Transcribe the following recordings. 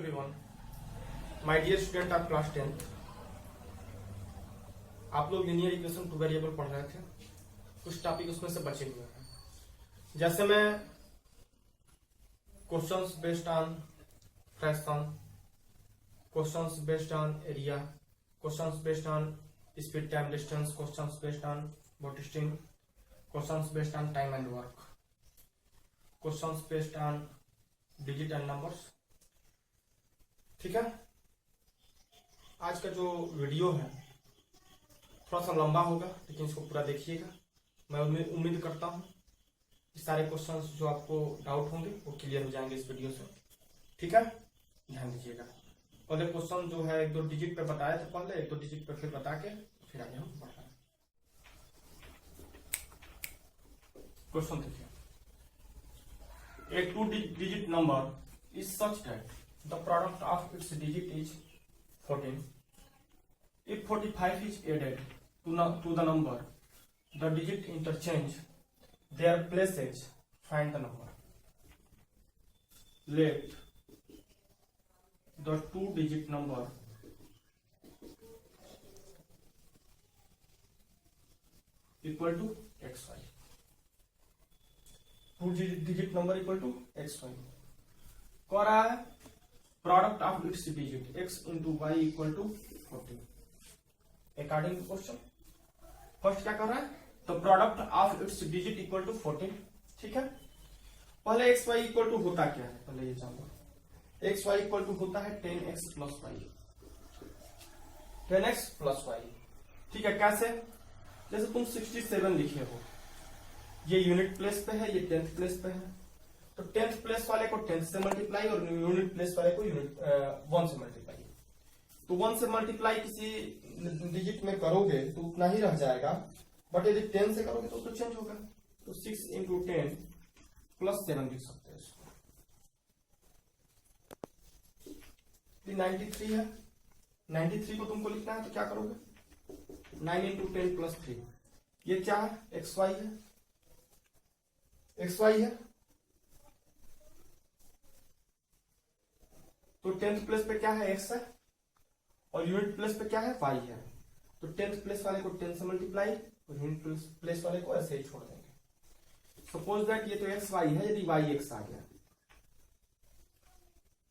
everyone. My dear student of class 10th, आप लोग linear equation two variable पढ़ रहे थे। कुछ टॉपिक उसमें से बचे हुए हैं। जैसे मैं questions based on fraction, questions based on area, questions based on speed time distance, questions based on boating, questions based on time and work, questions based on digit and numbers. ठीक है, आज का जो वीडियो है थोड़ा सा लंबा होगा, लेकिन इसको पूरा देखिएगा। मैं उम्मीद करता हूँ कि सारे क्वेश्चंस जो आपको डाउट होंगे वो क्लियर हो जाएंगे इस वीडियो से। ठीक है, ध्यान दीजिएगा। पहले क्वेश्चन जो है एक दो डिजिट पे बताए थे, पहले एक दो डिजिट पे फिर बता के फिर आगे हम बढ़ रहे हैं। क्वेश्चन देखिए, a 2-digit number is such that the product of its digit is 14. If 45 is added to the number, the digit interchange their places, find the number. Let the 2-digit number equal to xy. 2-digit number equal to xy. कह रहा है product of its digit x into Y equal to 14 according to question. First क्या कर रहा है, तो product of its digit equal to 14। ठीक है, पहले एक्स वाई इक्वल टू होता क्या है, पहले ये जानो। एक्स वाई इक्वल टू होता है 10x plus Y, 10x plus Y. ठीक है, कैसे? जैसे तुम 67 लिखे हो, ये यूनिट प्लेस पे है, ये 10th प्लेस पे है, तो 10th प्लेस वाले को 10th से मल्टीप्लाई और यूनिट प्लेस वाले को यूनिट 1 से मल्टीप्लाई। तो 1 से मल्टीप्लाई किसी डिजिट में करोगे तो उतना ही रह जाएगा, बट यदि 10 से करोगे तो चेंज होगा। तो 6 इंटू 10 प्लस 7 लिख सकते हैं इसको। 93 है, 93 को तुमको लिखना है तो क्या करोगे, 9 इंटू 10 प्लस 3। ये क्या है, एक्स वाई है, एक्स वाई है। तो 10th प्लेस पे क्या है, x है, और यूनिट प्लेस पे क्या है, y है। तो 10th प्लेस वाले को 10 से मल्टीप्लाई और यूनिट प्लेस वाले को ऐसे ही छोड़ देंगे। सपोज दैट ये तो एक्स वाई है, यदि वाई एक्स आ गया,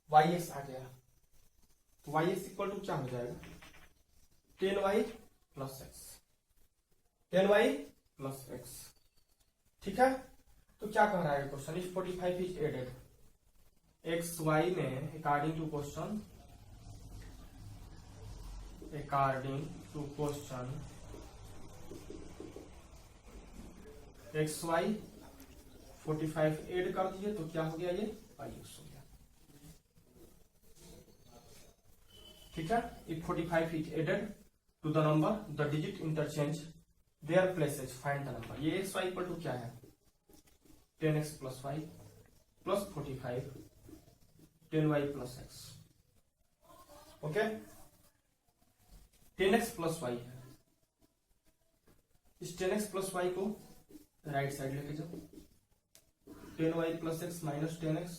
वाई एक्स आ गया, तो वाई एक्स इक्वल टू क्या हो जाएगा, 10y plus x, 10y plus x. ठीक है, तो क्या कह रहा है question, if 45 is added X Y में according to question, X Y 45 add कर दिए तो क्या हो गया, ये वाई एक्स हो गया। ठीक है, if 45 is added to the number, the digit interchange their places, find the number. ये एक्स वाई इक्वल टू क्या है, 10x plus Y plus 45 10y plus X. Okay, 10x plus Y है, इस 10x plus Y को right side लेके जाओ, 10y plus X minus 10x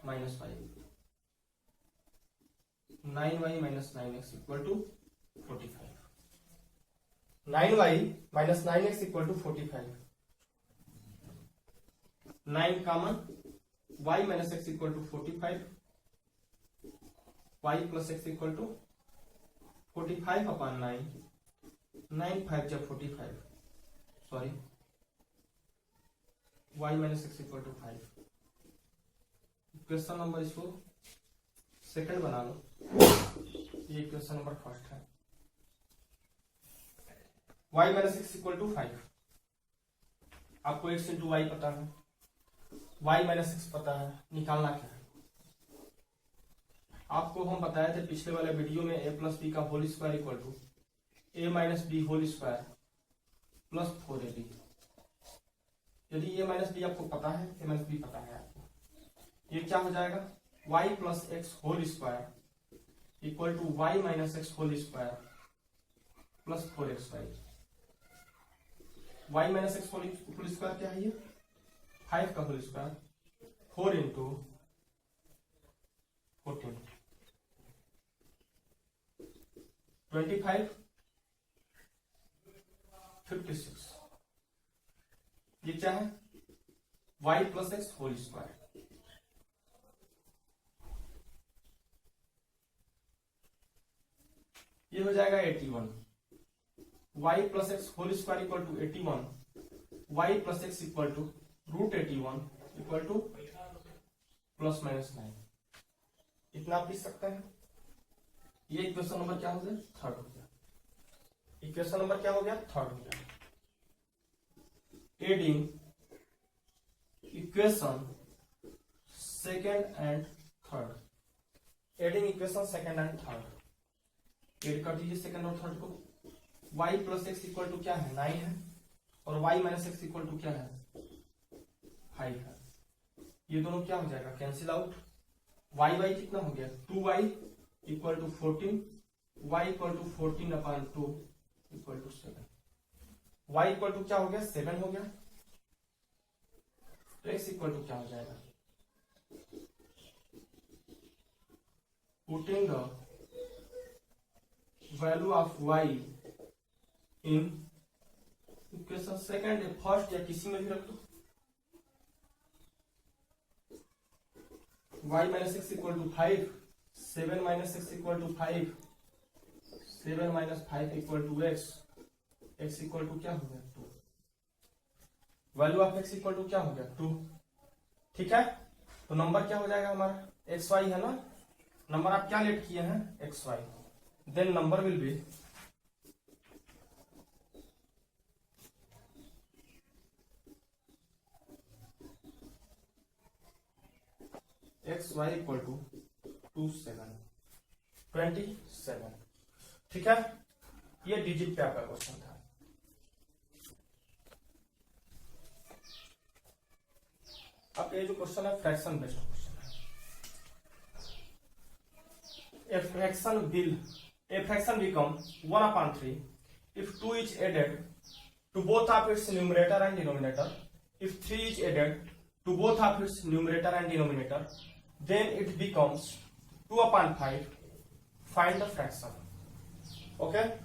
minus 5, 9y minus 9x equal to 45, 9y minus 9x equal to 45, 9 common, y minus X equal to 45, y plus X equal to 45 upon 9, 9 5 जब 45, sorry y minus X equal to 5। Question number इसको second बना लो, ये question number first है। y minus X equal to 5, आपको x into Y पता है, y minus x पता है, निकालना क्या है। आपको हम बताए थे पिछले वाले वीडियो में a प्लस बी का whole square equal to a minus B whole square plus 4ab। यदि a माइनस बी आपको पता है, a माइनस बी पता है आपको, ये क्या हो जाएगा, y plus X whole square equal to y minus X whole square plus 4xy। y minus X whole square क्या है, ये 5 का होल स्क्वायर, 4 इंटू 14, 25, 56। ये क्या है? y plus X whole square. ये हो जाएगा 81। y plus X whole square equal to 81, y plus X equal to √81 equal to plus minus 9। इतना आप लिख सकते हैं। ये इक्वेशन नंबर क्या हो गया? थर्ड हो गया। इक्वेशन नंबर क्या हो गया? थर्ड हो गया। Adding equation second and third. Adding equation second and third. Add कर दीजिए सेकेंड और थर्ड को। y plus X equal to क्या है? 9 है, और y minus X equal to क्या है? 5 है। ये दोनों क्या हो जाएगा? Cancel out. y कितना हो गया? 2y equal to 14, y equal to 14/2 equal to 7। y equal to क्या हो गया? 7 हो गया। तो x इक्वल टू क्या हो जाएगा? Putting the value of y in equation second या फर्स्ट या किसी में भी रख दो। y minus X equal to 5, 7 minus X equal to 5, 7 minus 5 equal to x, x equal to क्या हो गया? 2। Value of x equal to क्या हो गया? 2। ठीक है, तो नंबर क्या हो जाएगा हमारा? xy है ना। नंबर आप क्या लेट किए हैं? xy। Then number will be xy equal to 27। ठीक है, ये डिजिट पे आपका क्वेश्चन था। अब ये जो क्वेश्चन है फ्रैक्शन बेस्ड क्वेश्चन है। A fraction become 1/3 if 2 is added to both of its numerator and denominator. If 3 is added to both of its numerator and denominator, then it becomes 2/5. Find the fraction. Okay?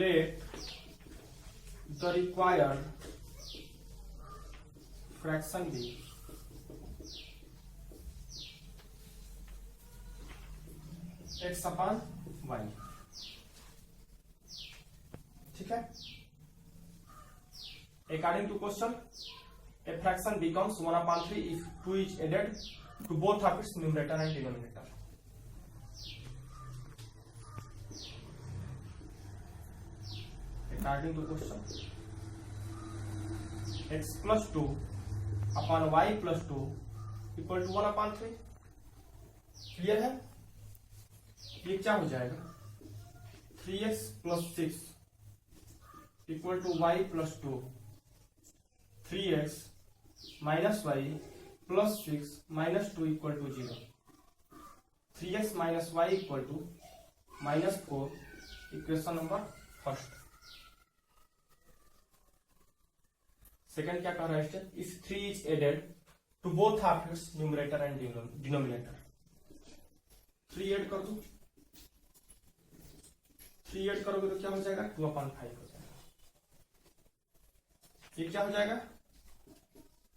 Let the required fraction be x/y। ठीक है, according to question, a fraction becomes 1/3 if 2 is added to both of its numerator and denominator. According to question, x plus 2 upon y plus 2 equal to 1/3। Clear है? ये क्या हो जाएगा? 3x plus 6 equal to y plus 2, 3x minus y plus 6 minus 2 equal to 0, 3x minus y equal to -4। Equation number first. Second क्या कह रहा है step? If 3 is added to both of its numerator and denominator. 3 add कर दो। 3 add करोगे तो क्या हो जाएगा? 2/5 हो जाएगा। ये क्या हो जाएगा?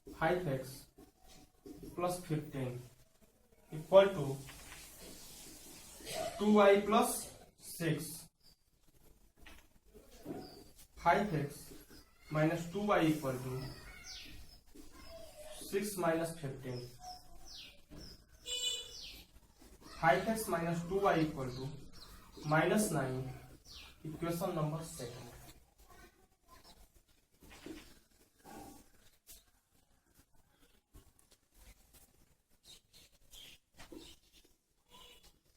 5x plus 15 equal to 2y plus 6, 5x minus 2y equal to 6 minus 15, 5x minus 2y equal to -9। Equation number second.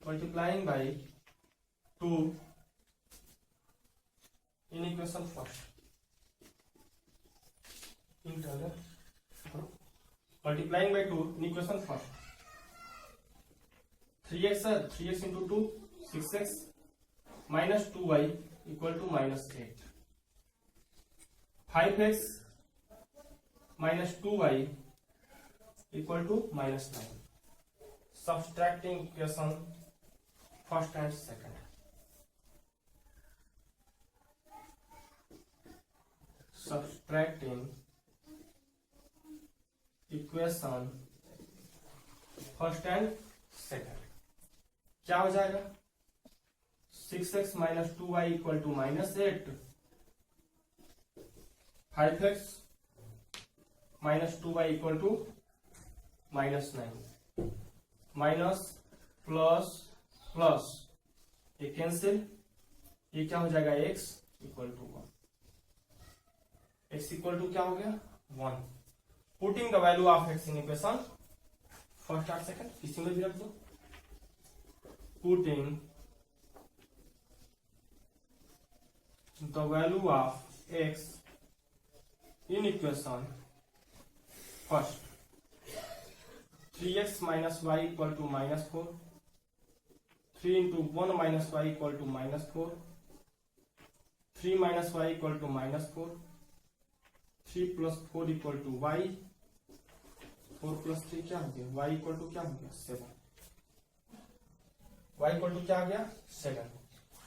Multiplying by 2 in equation first. Multiplying by 2 in equation first. 3x into 2 6x minus 2y equal to -8, 5x minus 2y equal to minus 9. Subtracting equation first and second. Subtracting equation first and second क्या हो जाएगा 6x minus 2y equal to minus 8, 5x minus 2y equal to minus 9, minus plus plus ये cancel, ये क्या हो जाएगा x equal to 1, x equal to क्या हो गया 1. Putting the value of x in equation first और सेकंड, किसी में भी रख दो. Putting the value of x in equation first, 3x minus y equal to minus 4, 3 into 1 minus y equal to minus 4, 3 minus y equal to minus 4, 3 plus 4 equal to y, 4 plus 3 क्या हो गया y equal to क्या हो गया 7, y equal to क्या हो गया 7.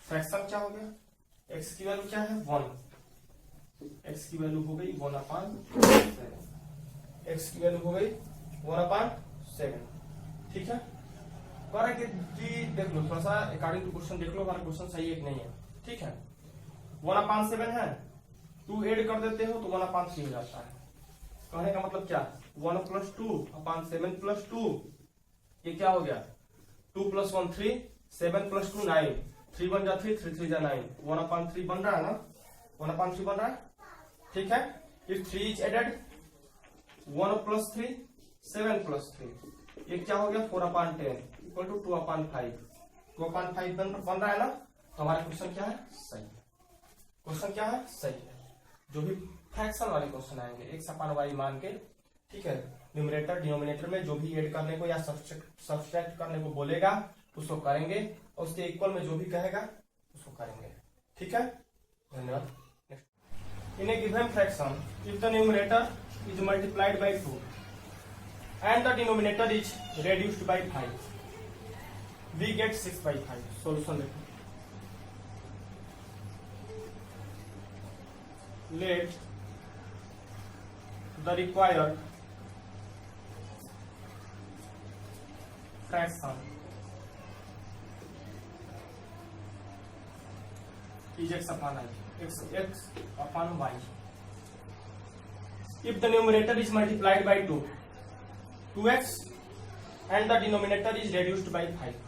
Fraction क्या हो गया x की वैल्यू क्या है 1, x की वैल्यू हो गई 1/7, x की वैल्यू हो गई 1/7. ठीक है, करें कि देख लो थोड़ा सा अकॉर्डिंग टू क्वेश्चन देख लो हमारा क्वेश्चन सही है कि नहीं है. ठीक है, 1/7 है, 2 ऐड कर देते हो तो 1/3 हो जाता है. कहने का मतलब क्या 1 प्लस 2/7 प्लस 2, ये क्या हो गया 2 प्लस 1 3, 7 प्लस 2 9, 3 1 जा 3, 3 3 जा 9, 1/3 बन रहा है ना, 1/3 बन रहा है. ठीक है, if 3 is added 1 plus 3 7 plus 3, ये क्या हो गया 4/10 इक्वल टू 2/5, 2/5 बन रहा है ना. तो हमारा क्वेश्चन क्या है सही है. क्वेश्चन क्या है सही है. जो भी फ्रैक्शन वाले क्वेश्चन आएंगे x/y मान के, ठीक है, न्यूमरेटर डिनोमिनेटर में जो भी ऐड करने को या सब्सट्रैक्ट करने को बोलेगा उसको करेंगे, और उसके इक्वल में जो भी कहेगा उसको करेंगे. ठीक है, धन्यवाद. In a given fraction if the numerator is multiplied by 2 and the denominator is reduced by 5, we get 6/5. Solution देखो. Let the required fraction is x upon y. If the numerator is multiplied by 2x and the denominator is reduced by 5,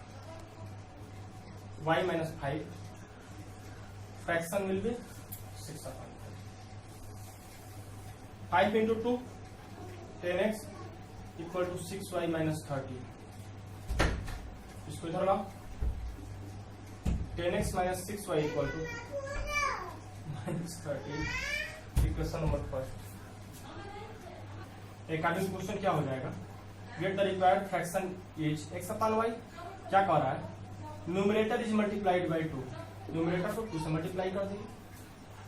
y minus 5, fraction will be 6/5. 5 into 2 10x equal to 6y minus 30. इसको इधर लाओ. 10x minus 6y equal to minus 30. Equation number first. एक आगे question क्या हो जाएगा, get the required fraction is x/y. क्या कह रहा है, numerator is multiplied by 2, numerator को 2 से मल्टीप्लाई कर दिए,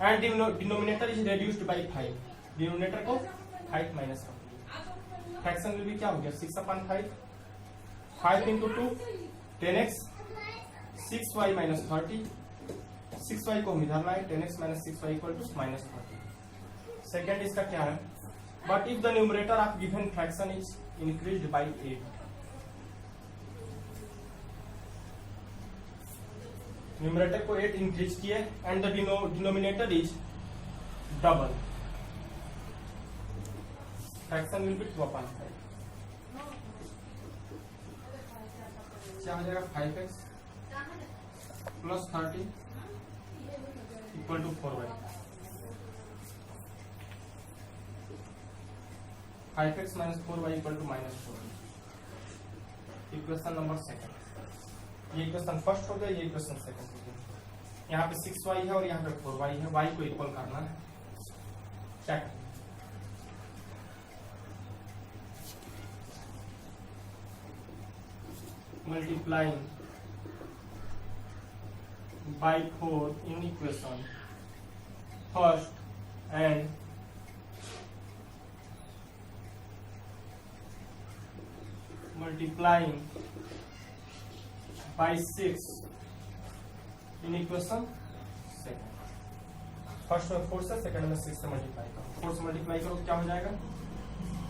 and denominator is reduced by 5, denominator को 5 माइनस कर दिया. फ्रैक्शन में भी क्या हो गया 6/5, 5 into 2 10x, 6y minus 30, 6y को हम इधर लाए, 10x minus 6y equal to minus 30. Second इसका क्या है, but if the numerator of given fraction is increased by 8, numerator को 8 इंक्रीज किए and the denominator is double, fraction will be 2/5. क्या हो जाएगा 5x plus 30 equal to 4y. 5x minus 4y equal to minus 4. Equation number second. ये equation first हो गया, ये equation second हो गया. यहाँ पे 6y है और यहाँ पे 4y है, y को इक्वल करना है. क्या multiplying by 4 in equation first and multiplying by 6 in equation second. First में 4 से, सेकंड में 6 से मल्टीप्लाई करो. 4 से मल्टीप्लाई करो क्या हो जाएगा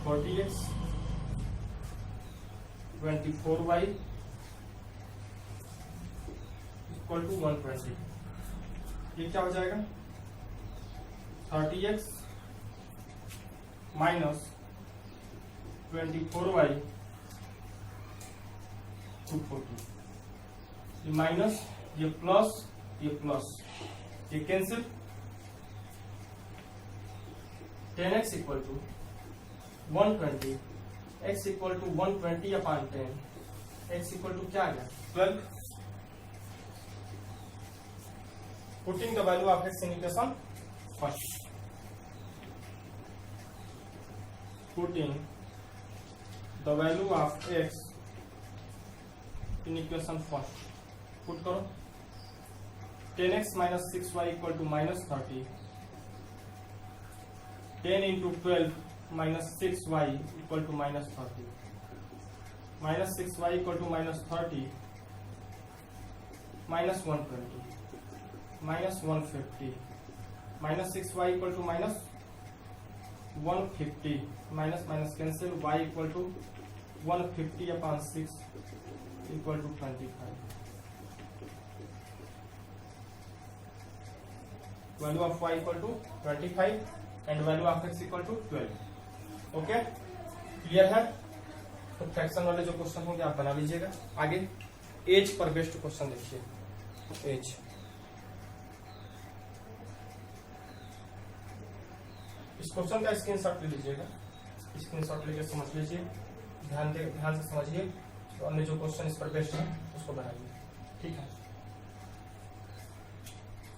40x 24y इक्वल टू 120. ये क्या हो जाएगा 30x माइनस 24y 240. ये माइनस, ये प्लस, ये cancel. 10x equal to 120, x equal to 120 upon 10, x equal to क्या आ गया 12. Putting the value of x in equation first. Putting the value of x in equation first. Put करो 10x minus 6y equal to minus 30. 10 into 12 minus 6y equal to minus 30. Minus 6y equal to minus 30 minus 120 minus 150 minus 6y equal to minus 150 minus minus cancel y equal to 150 upon 6 equal to 25. Value of y equal to 25 and value of x equal to 12. Okay, clear है. तो fraction वाले जो question होंगे आप बना लीजिएगा. आगे as per based question देखिए. एज इस क्वेश्चन का स्क्रीनशॉट ले लीजिएगा. स्क्रीनशॉट लेके समझ लीजिए, ध्यान से समझिए. तो अन्य जो क्वेश्चन इस पर बेस्ड है उसको बनाइए. ठीक है,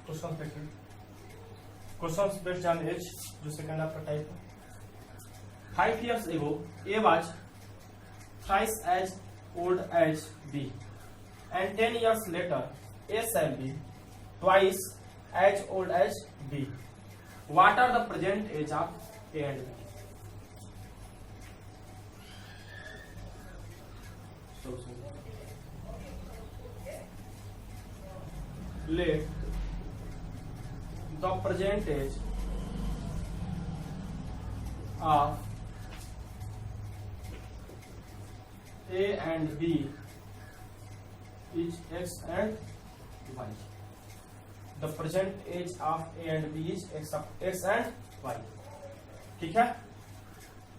क्वेश्चन देखिए. क्वेश्चन बेस्ड ऑन एज जो सेकंड आपका टाइप है. 5 years ago A was thrice as old as B, and 10 years later A shall be twice as old as B. What are the present age of A and B? Let the present age of A and B is X and Y. The present age of A and B is X and Y. ठीक है.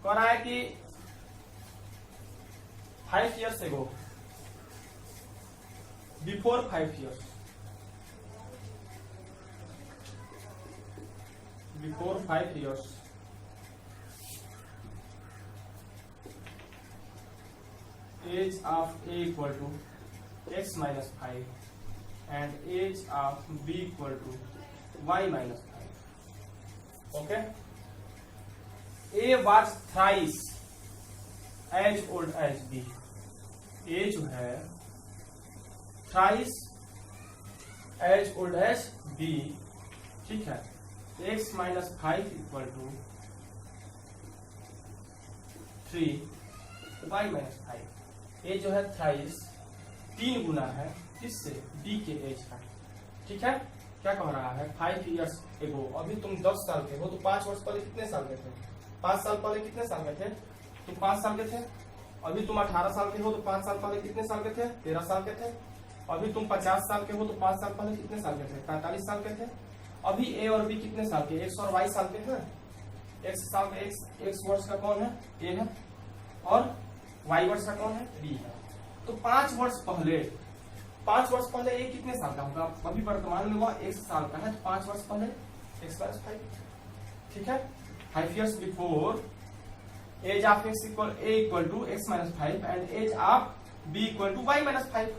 कह रहा है कि 5 years ago, before 5 years, before 5 years, age of A equal to x minus 5 and age of B equal to y minus 5. Okay. A was thrice as old as B. A जो है thrice as old as B. ठीक है. x minus 5 equal to 3 y minus 5. ए जो है thrice 3 गुना है किससे B के as का. ठीक है. क्या कह रहा है 5 years एगो, अभी तुम 10 साल के हो तो 5 वर्ष पहले कितने साल के थे. 5 साल पहले कितने साल के थे तुम 5 साल के थे. अभी तुम 18 साल के हो तो 5 साल पहले कितने साल के थे 13 साल के थे. अभी तुम 50 साल के हो तो 5 साल पहले कितने साल के थे 45 साल के थे. अभी ए और बी कितने साल के एक्स और वाई साल के हैं. एक्स साल के एक्स वर्ष का कौन है ए है और वाई वर्ष का कौन है बी है. तो 5 वर्ष पहले ए कितने साल का होगा. अभी वर्तमान में वह x साल का है तो 5 वर्ष पहले x प्लस 5. ठीक है. 5 years before age of x equal a equal to x minus 5 and age of b equal to y minus 5.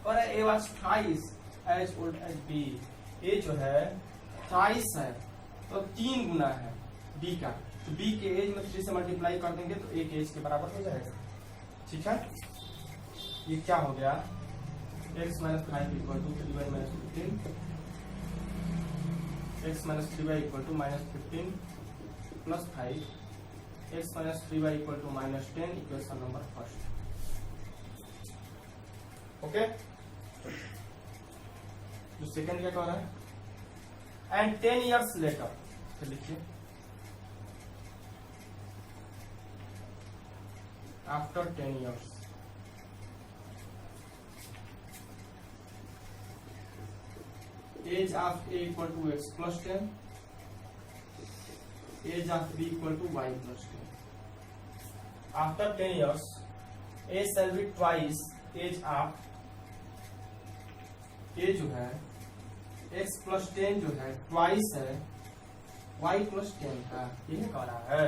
और a was twice as old as b. a जो है twice है तो 3 गुना है b का. तो b के एज में 3 से मल्टीप्लाई कर देंगे तो a के एज के बराबर हो जाएगा. ठीक है. ये क्या हो गया x minus 5 equal to 3y minus 15, x minus 3y equal to minus 15 plus 5 x minus 3y equal to -10 equation number first. Okay, जो सेकेंड क्या कह रहा है, एंड 10 years लेटर, तो लिखिए after 10 years age of a equal to x plus 10, age of b equal to y plus 10। After 10 years a shall be twice age of a जो है x plus 10 जो है ट्वाइस है y plus 10 का, यही कह रहा है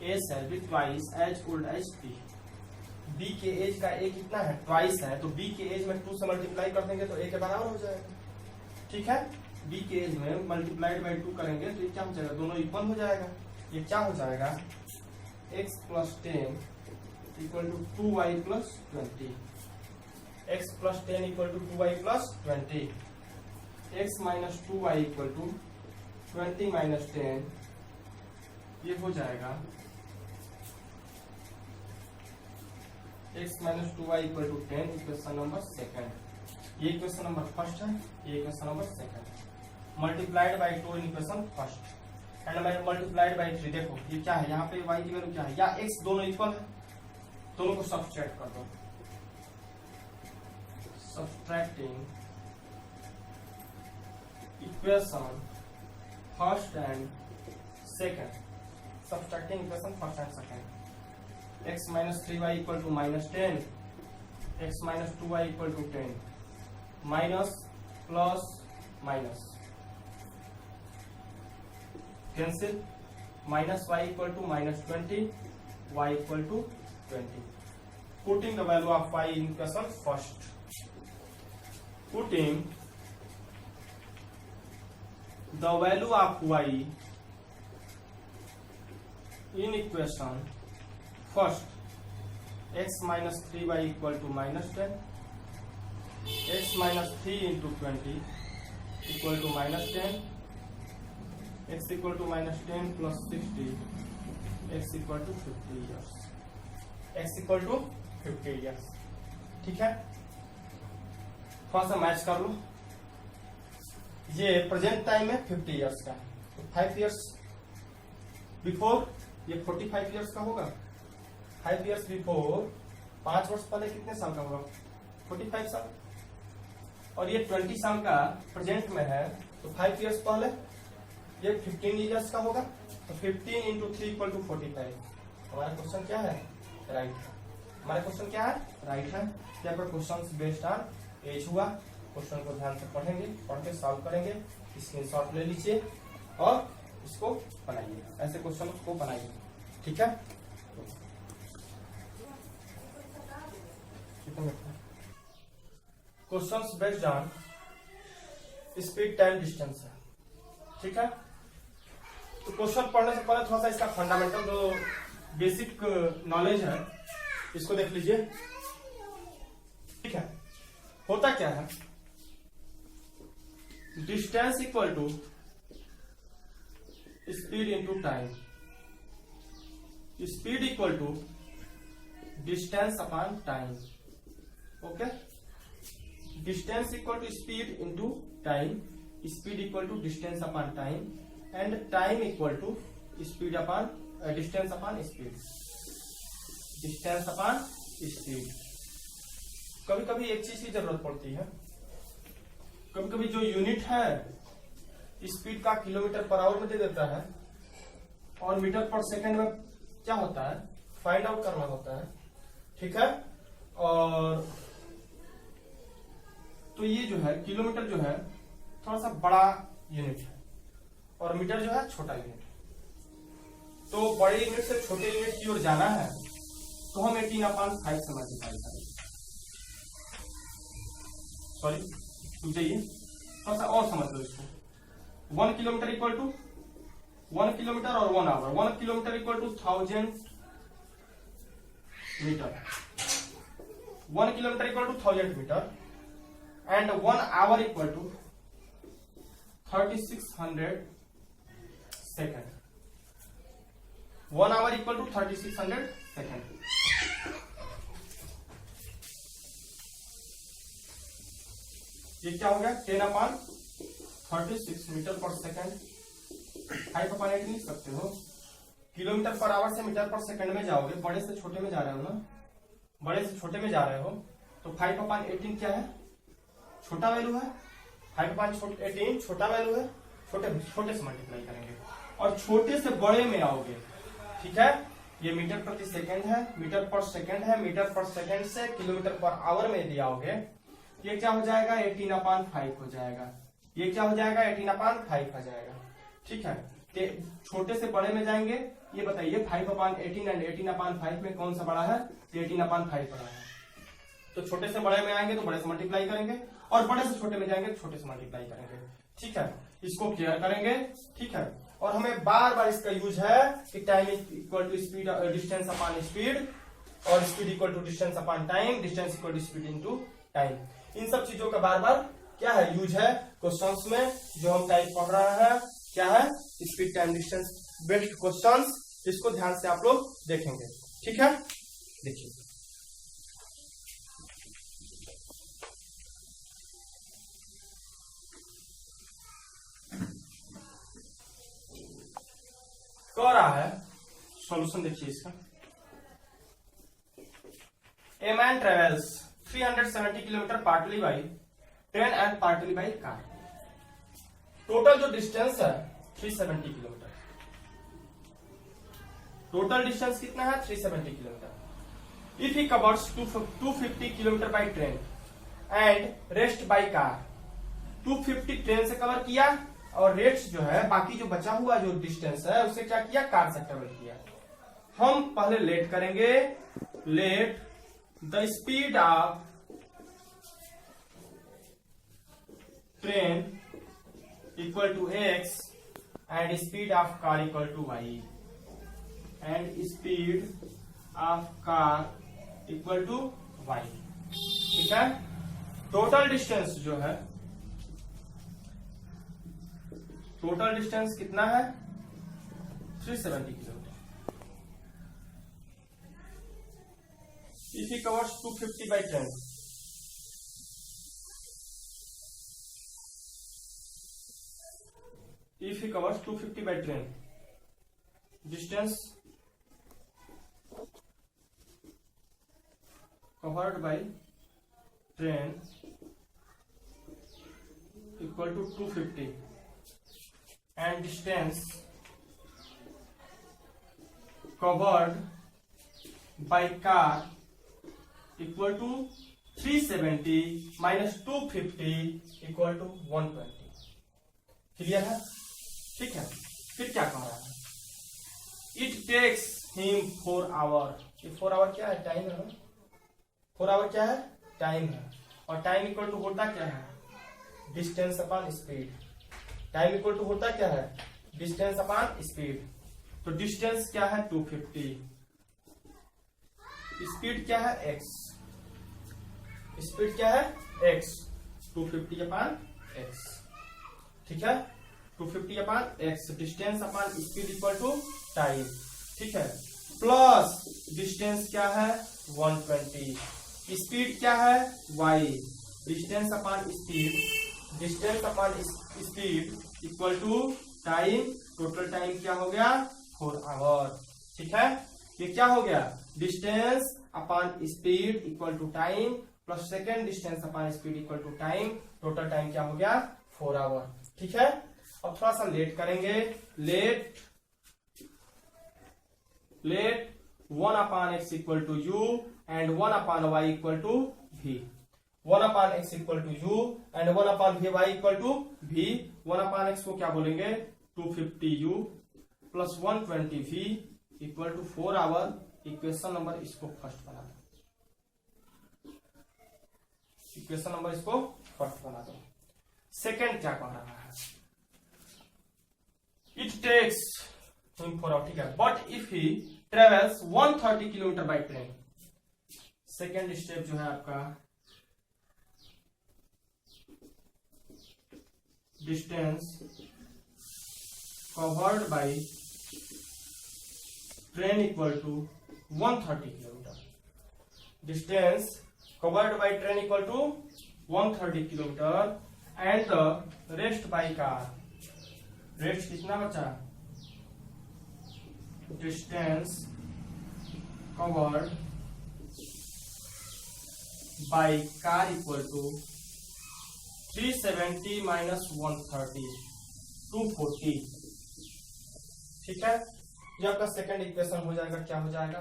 a shall be twice as old as b। b के एज का a कितना है, ट्वाइस है, तो b के एज में 2 से मल्टीप्लाई कर देंगे तो a के बराबर हो जाएगा। ठीक है, b के एज में मल्टीप्लाइड बाई 2 करेंगे तो ये क्या हो जाएगा, दोनों इक्वल हो जाएगा। ये क्या हो जाएगा, x plus 10 equal to 2y plus 20, x plus 10 equal to 2y plus 20, x minus 2y equal to 20 minus 10, ये हो जाएगा x minus 2y equal to 10 equation number second. ये इक्वेशन नंबर फर्स्ट है, ये equation number second. Multiplied by 2 in equation first and multiplied by 3। देखो ये क्या है, यहाँ पे y की वैल्यू क्या है, या x दोनों इक्वल है, दोनों को सब्सट्रैक्ट कर दो। Subtracting equation first and second, subtracting equation first and second. x minus 3y equal to -10, x minus 2y equal to 10, minus plus minus cancel, minus y equal to -20, y equal to 20। Putting the value of y in equation first, putting the value of y in equation first, x minus 3y equal to -10, x minus 3 into 20 equal to -10, x equal to -10 plus 60, x equal to 50 years, x equal to 50 years। ठीक है, थोड़ा सा match कर लो। ये present time है 50 years का, तो 5 years before ये 45 years का होगा। 5 years बिफोर, 5 वर्ष पहले कितने साल का होगा, 45 साल, और ये 20 साल का प्रेजेंट में है, तो 5 years पहले ये 15 years का होगा, तो 15 इंटू 3 इक्वल टू 45। हमारा क्वेश्चन क्या है, राइट है। हमारा क्वेश्चन क्या है, राइट है। यहाँ पर क्वेश्चन बेस्ड ऑन एज हुआ, क्वेश्चन को ध्यान से पढ़ेंगे, पढ़ के सॉल्व करेंगे, स्क्रीनशॉट ले लीजिए और इसको बनाइए, ऐसे क्वेश्चन को बनाइए। ठीक है, questions based on speed time distance है। ठीक है, तो क्वेश्चन पढ़ने से पहले थोड़ा सा इसका फंडामेंटल जो बेसिक नॉलेज है इसको देख लीजिए। ठीक है, होता क्या है, distance equal to speed into time, speed equal to distance upon time. Okay, distance equal to speed into time, speed equal to distance upon time, and time equal to speed upon distance upon speed, distance upon speed. कभी कभी एक चीज की जरूरत पड़ती है, कभी कभी जो यूनिट है स्पीड का किलोमीटर पर आवर में दे देता है, और मीटर पर सेकंड में क्या होता है फाइंड आउट करना होता है। ठीक है, और तो ये जो है किलोमीटर जो है थोड़ा सा बड़ा यूनिट है, और मीटर जो है छोटा यूनिट है। तो बड़े यूनिट से छोटे यूनिट की ओर जाना है, तो हम 18/5 से मल्टीप्लाई करेंगे। सॉरी, रुक जाइए, थोड़ा सा और समझ लो इसको। 1 किलोमीटर इक्वल टू 1 किलोमीटर और 1 hour, 1 kilometre equal to 1000 metre, 1 kilometre equal to 1000 metre, and 1 hour equal to 3600 second. 1 hour equal to 3600 second. ये क्या हो गया 10/36 मीटर पर सेकेंड। 5/8 लिख सकते हो। किलोमीटर पर आवर से मीटर पर सेकंड में जाओगे, बड़े से छोटे में जा रहे हो ना, बड़े से छोटे में जा रहे हो, तो 5/18 क्या है, छोटा वैल्यू है। 5/18 छोटा वैल्यू है, छोटे से मल्टीप्लाई करेंगे और छोटे से बड़े में आओगे। ठीक है, ये मीटर प्रति सेकंड है, मीटर पर सेकंड है, मीटर पर सेकंड से किलोमीटर पर आवर में यदि आओगे, ये क्या हो जाएगा 18/5 हो जाएगा। ये क्या हो जाएगा 18/5 आ जाएगा। ठीक है, छोटे से बड़े में जाएंगे। ये बताइए 5/18 एंड 18/5 में कौन सा बड़ा है, 18/5 बड़ा है। तो छोटे से बड़े में आएंगे तो बड़े से मल्टीप्लाई करेंगे और बड़े से छोटे में जाएंगे तो छोटे से मल्टीप्लाई करेंगे। ठीक है, इसको क्लियर करेंगे। ठीक है, और हमें बार बार इसका यूज है कि time equal to speed, distance upon speed, और speed equal to distance upon time, distance equal to speed into time. इन सब चीजों का बार बार क्या है यूज है क्वेश्चंस में, जो हम टाइप पढ़ रहे हैं। क्या है speed time distance based questions, इसको ध्यान से आप लोग देखेंगे। ठीक है, देखिए कह रहा है, सॉल्यूशन देखिए इसका। A man travels 370 kilometre partly by train and partly by car. Total जो डिस्टेंस है 370 किलोमीटर। टोटल डिस्टेंस कितना है 370 kilometre. If he covers 250 kilometre by train and rest by car. 250 train से कवर किया और रेस्ट जो है बाकी जो बचा हुआ जो डिस्टेंस है उसे क्या किया, कार से ट्रेवल किया। हम पहले लेट करेंगे। Let the speed of train equal to x and speed of car equal to y, and speed of car equal to y। ठीक है, टोटल डिस्टेंस जो है, टोटल डिस्टेंस कितना है 370 kilometre. If he covers 250 by train, if he covers 250 by train, distance covered by train equal to 250 and distance covered by car equal to 370 minus 250 equal to 120। Clear है? ठीक है, फिर क्या कह रहा है, इट टेक्स हिम 4 आवर। ये 4 our क्या है, टाइम है ना। 4 आवर क्या है, टाइम है, और टाइम इक्वल टू होता क्या है, distance upon speed. Time equal to होता क्या है, डिस्टेंस अपॉन स्पीड। तो डिस्टेंस क्या है 250, स्पीड क्या है x, स्पीड क्या है x, 250 अपॉन x। ठीक है, 250 upon x, distance upon speed equal to time. ठीक है, प्लस डिस्टेंस क्या है 120, स्पीड क्या है y, distance upon speed, distance upon speed equal to time. Total time क्या हो गया 4 आवर। ठीक है, ये क्या हो गया, distance upon speed equal to time plus second distance upon speed equal to time. Total time क्या हो गया 4 आवर। ठीक है, अब थोड़ा सा लेट करेंगे। Let 1 upon x equal to u and 1 upon y equal to v। 1 upon x equal to u and 1 upon v y equal to v। 1 upon x को क्या बोलेंगे 250 u plus 120 v equal to 4 hour. Equation number इसको first बना दो, equation number इसको first बना दो। Second क्या कह रहा है, इट टेक्स हिम 4 आवर। ठीक है, but if he travels 130 kilometre by train. Second step जो है आपका, distance covered by train equal to 130 kilometre. Distance covered by train equal to 130 kilometre and the rest by car, rest कितना बचा, distance covered by car equal to 370 minus 130 240। ठीक है, ये आपका second equation हो जाएगा। क्या हो जाएगा,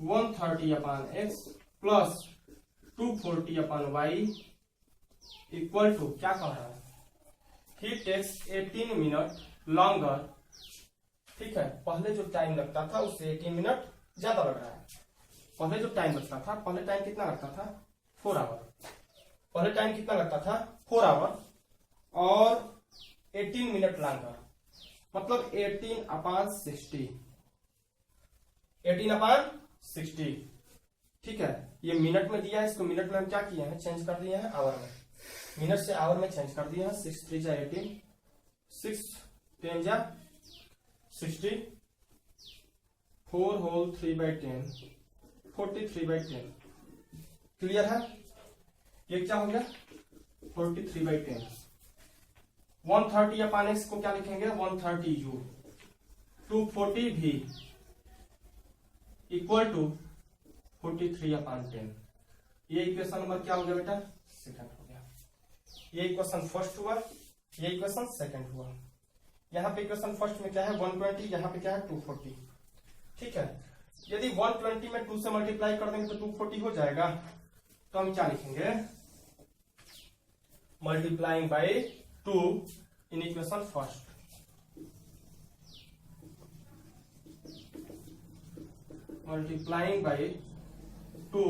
130 upon x plus 240 upon y equal to क्या कह रहा है, ही टेक्स 18 मिनट लॉन्गर। ठीक है, पहले जो टाइम लगता था उससे 18 मिनट ज्यादा लग रहा है। पहले जो टाइम लगता था, पहले टाइम कितना लगता था 4 आवर, पहले टाइम कितना लगता था 4 आवर और 18 मिनट लॉन्गर, मतलब 18 अपॉन 60, 18 अपॉन 60। ठीक है, ये मिनट में दिया है, इसको मिनट में हम क्या किए हैं, चेंज कर दिए हैं आवर में, मिनट से आवर में चेंज कर दिए हैं। 6 3 जा 18, 6 10 जा 60, 4 होल 3/10 43/10। क्लियर है, ये क्या हो गया 43/10। 130 अपॉन एक्स को क्या लिखेंगे 130 u, 240 v equal to 43 upon 10। ये इक्वेशन नंबर क्या हो गया बेटा, सेकंड हो गया। ये इक्वेशन फर्स्ट हुआ, ये इक्वेशन सेकंड हुआ। यहाँ पे इक्वेशन फर्स्ट में क्या है 120, यहाँ पे क्या है 240। ठीक है, यदि 120 में 2 से मल्टीप्लाई कर देंगे तो 240 हो जाएगा, तो हम क्या लिखेंगे, multiplying by 2 in equation first, multiplying by 2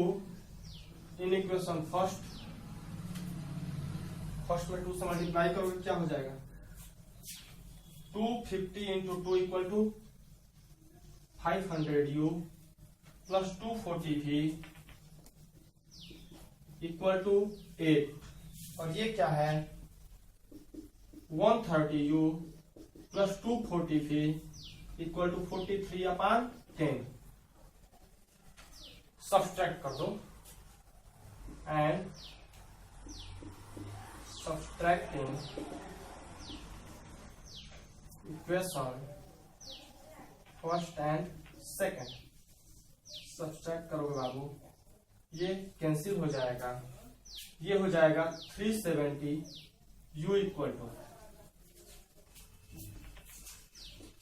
in equation first. First में 2 से मल्टीप्लाई करोगे क्या हो जाएगा, 250 into 2 equal to 500 u plus 240 v equal to 8। और ये क्या है 130 u plus 240 v equal to 43 upon 10। Subtract कर दो and subtracting equation first and second, subtract करोगे बाबू, ये कैंसिल हो जाएगा, ये हो जाएगा 370 u equal to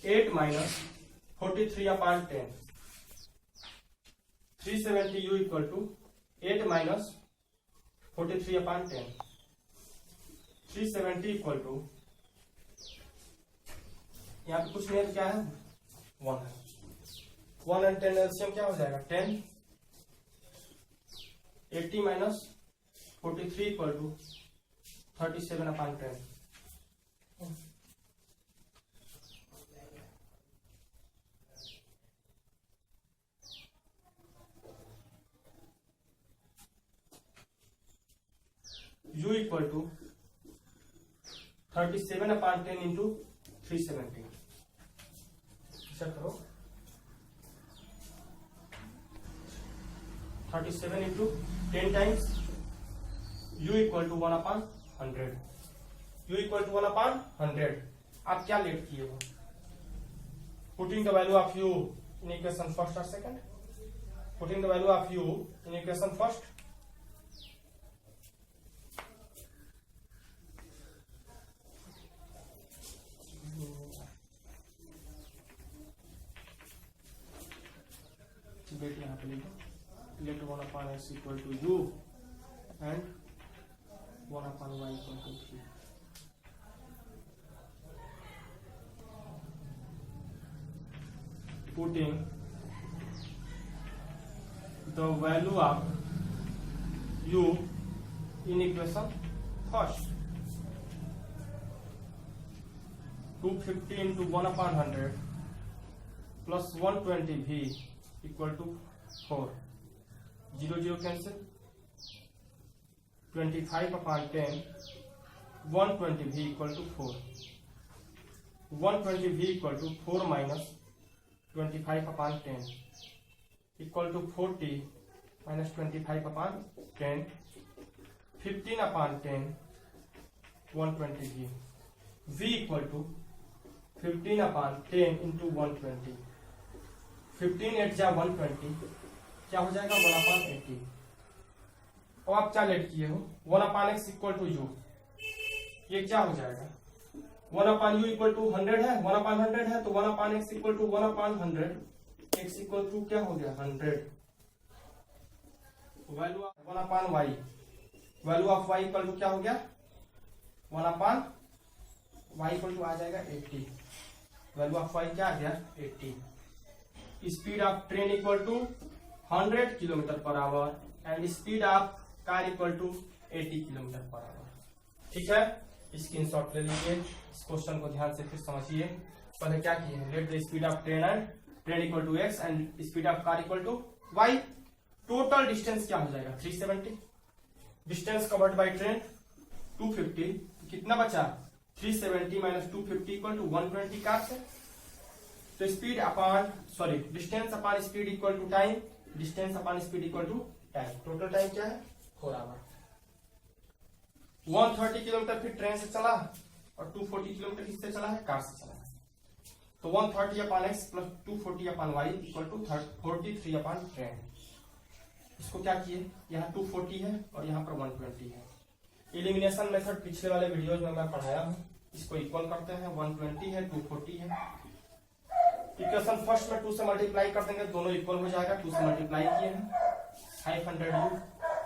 8 minus 43 upon 10। 370 u equal to 8 minus 43 upon 10। 370 equal to, यहाँ पे कुछ नहीं है, क्या है 1 है, 1 एंड 10 एलसीएम क्या हो जाएगा 10। 80 minus 43 equal to 37 upon 10। u equal to 37 upon 10 into 370। Check करो, 37 into 10 times u equal to 1 upon 100, u equal to 1 upon 100। आप क्या लेट किए हो, putting the value of u in equation first और second, putting the value of u in equation first, यहाँ पे लिखो let 1 upon s equal to u and 1 अपॉन y equal to 3। Putting the value of u in equation first, 250 into 1 upon 100 plus 120 v equal to 4, 0 0 cancel, 25 upon 10, 120 v equal to 4, 120 v equal to 4 minus 25/10 equal to 40 minus 25/10 15/10 120 v equal to 15/10 into 120 15 8 जा 120 क्या हो जाएगा 1/80। और आप क्या let किए हो 1/x equal to you, ये क्या हो जाएगा 1/u इक्वल टू 100 है 1/100 है तो 1/x equal to 1/100 x equal to क्या हो गया 100। Value of 1/y value of y equal to क्या हो गया 1/y इक्वल टू आ जाएगा 80। वैल्यू ऑफ y क्या आ गया 80। Speed of train equal to 100 kilometre per hour and speed of car equal to 80 kilometre per hour. ठीक है, screenshot ले लीजिए, इस क्वेश्चन को ध्यान से फिर समझिए। पहले क्या किए हैं, let the speed of train and train equal to x and speed of car equal to y। Total distance क्या हो जाएगा 370। डिस्टेंस कवर्ड बाय ट्रेन 250, कितना बचा 370 माइनस 250 इक्वल टू 120 कार से। तो speed upon sorry distance upon speed equal to time, distance upon speed equal to time. Total time क्या है 4 our. 130 kilometre फिर ट्रेन से चला और 240 किलोमीटर किससे चला है कार से चला है। तो 130/x plus 240/y equal to 43/10। इसको क्या किए, यहाँ 240 है और यहाँ पर 120 है। एलिमिनेशन मेथड पिछले वाले वीडियोज में मैं पढ़ाया हूँ। इसको इक्वल करते हैं 120 है 240 है। इक्वेशन फर्स्ट में 2 से मल्टीप्लाई कर देंगे, दोनों इक्वल हो जाएगा। 2 से मल्टीप्लाई किए हैं 500u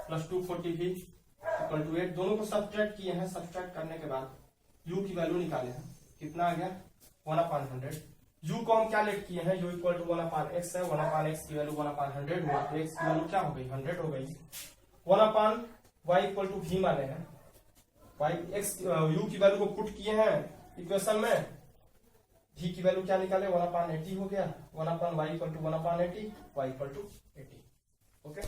plus 240v equal to 8। दोनों को सब्ट्रैक्ट किए हैं, सब्ट्रैक्ट करने के बाद u की वैल्यू निकाले हैं, कितना आ गया 1/100। u को हम क्या लेट किए हैं, u इक्वल टू 1/x है, 1/x की वैल्यू 1/100 हुआ तो x की वैल्यू क्या हो गई 100 हो गई। 1/y इक्वल टू v माने हैं, u की वैल्यू को पुट किए हैं इक्वेशन में, v की वैल्यू क्या निकाले 1/80 हो गया। 1/y equal to 1/80, y equal to 80। Okay.